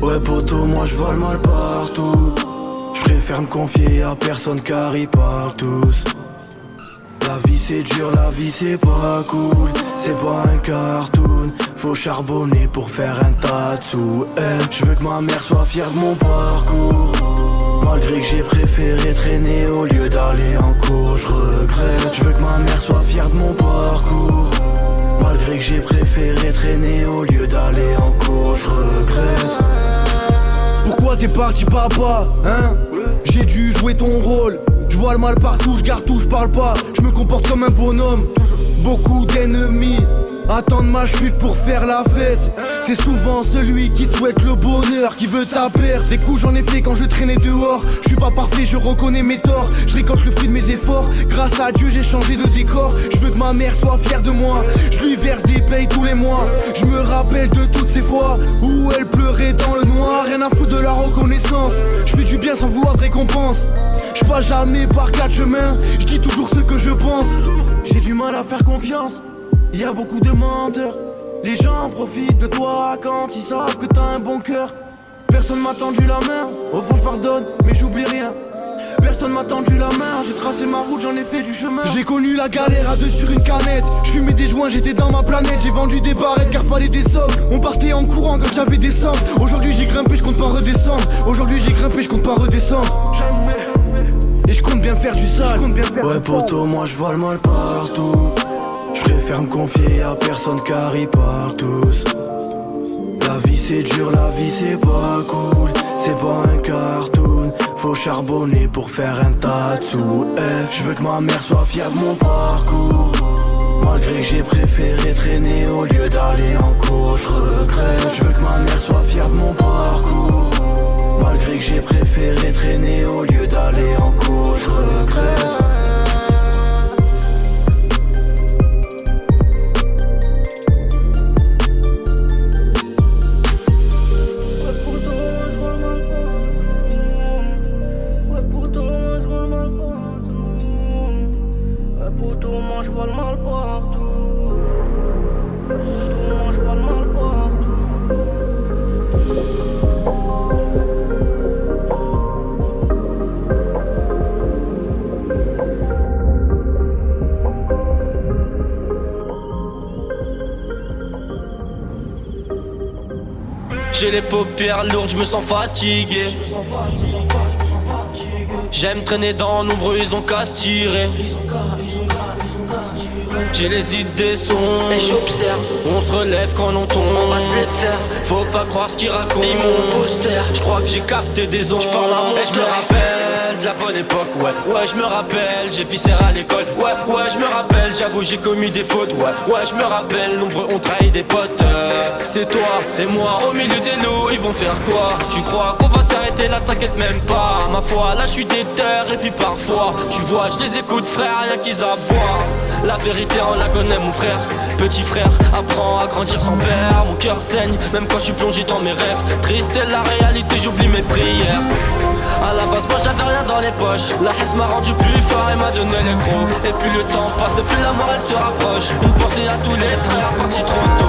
Ouais poto, moi je vole mal partout. Je préfère me confier à personne car ils parlent tous. La vie c'est dur, la vie c'est pas cool. C'est pas un cartoon. Faut charbonner pour faire un tas de sous. Je veux que ma mère soit fière de mon parcours. Malgré que j'ai préféré traîner au lieu d'aller en cours, je regrette. Je veux que ma mère soit fière de mon parcours. Malgré que j'ai préféré traîner au lieu d'aller en cours, je regrette. Pourquoi t'es parti papa, hein? J'ai dû jouer ton rôle. Je vois le mal partout, je garde tout, je parle pas. Je me comporte comme un bonhomme. Beaucoup d'ennemis attendent ma chute pour faire la fête. C'est souvent celui qui te souhaite le bonheur qui veut ta perte. Des coups j'en ai fait quand je traînais dehors. Je suis pas parfait, je reconnais mes torts. Je récolte le fruit de mes efforts. Grâce à Dieu j'ai changé de décor. Je veux que ma mère soit fière de moi. Je lui verse des payes tous les mois. Je me rappelle de toutes ces fois où elle pleurait dans le noir. Rien à foutre de la reconnaissance. Je fais du bien sans vouloir de récompense. Je passe jamais par quatre chemins. Je dis toujours ce que je pense. J'ai du mal à faire confiance. Y a beaucoup de menteurs. Les gens profitent de toi quand ils savent que t'as un bon cœur. Personne m'a tendu la main. Au fond je pardonne mais j'oublie rien. Personne m'a tendu la main. J'ai tracé ma route, j'en ai fait du chemin. J'ai connu la galère à deux sur une canette. Je fumais des joints, j'étais dans ma planète. J'ai vendu des barrettes car fallait des sommes. On partait en courant quand j'avais des sommes. Aujourd'hui j'ai grimpé, je compte pas redescendre. Aujourd'hui j'ai grimpé, je compte pas redescendre. Et je compte bien faire du sale. Ouais poto, moi je vole mal partout. Je préfère me confier à personne car ils parlent tous. La vie c'est dur, la vie c'est pas cool. C'est pas un cartoon. Faut charbonner pour faire un tas de sous. Je veux que ma mère soit fière de mon parcours. Malgré que j'ai préféré traîner au lieu d'aller en cours, je regrette. Je veux que ma mère soit fière de mon parcours. Malgré que j'ai préféré traîner au lieu d'aller en cours, je regrette. J'ai les paupières lourdes, je me sens fatigué. J'aime traîner dans l'ombre, ils ont qu'à se tirer. J'ai les idées sombres et j'observe. On se relève quand on tombe, on va se les faire. Faut pas croire ce qu'ils racontent. Ils m'ont poster, je crois que j'ai capté des ondes. J'parle à mon et je me rappelle de la bonne époque, ouais je me rappelle, j'ai viscère à l'école. Ouais je me rappelle, j'avoue j'ai commis des fautes. Ouais je me rappelle, nombreux ont trahi des potes. C'est toi et moi au milieu des loups, ils vont faire quoi? Tu crois qu'on va s'arrêter là, t'inquiète même pas. Ma foi, là je suis déter et puis parfois tu vois, je les écoute frère, rien qu'ils aboient. La vérité on la connaît mon frère. Petit frère, apprends à grandir sans père. Mon cœur saigne, même quand je suis plongé dans mes rêves. Triste est la réalité, j'oublie mes prières. À la base moi j'avais rien dans les poches. La haisse m'a rendu plus fort et m'a donné les crocs. Et plus le temps passe, plus la mort elle se rapproche. Une pensée à tous les frères partis trop tôt.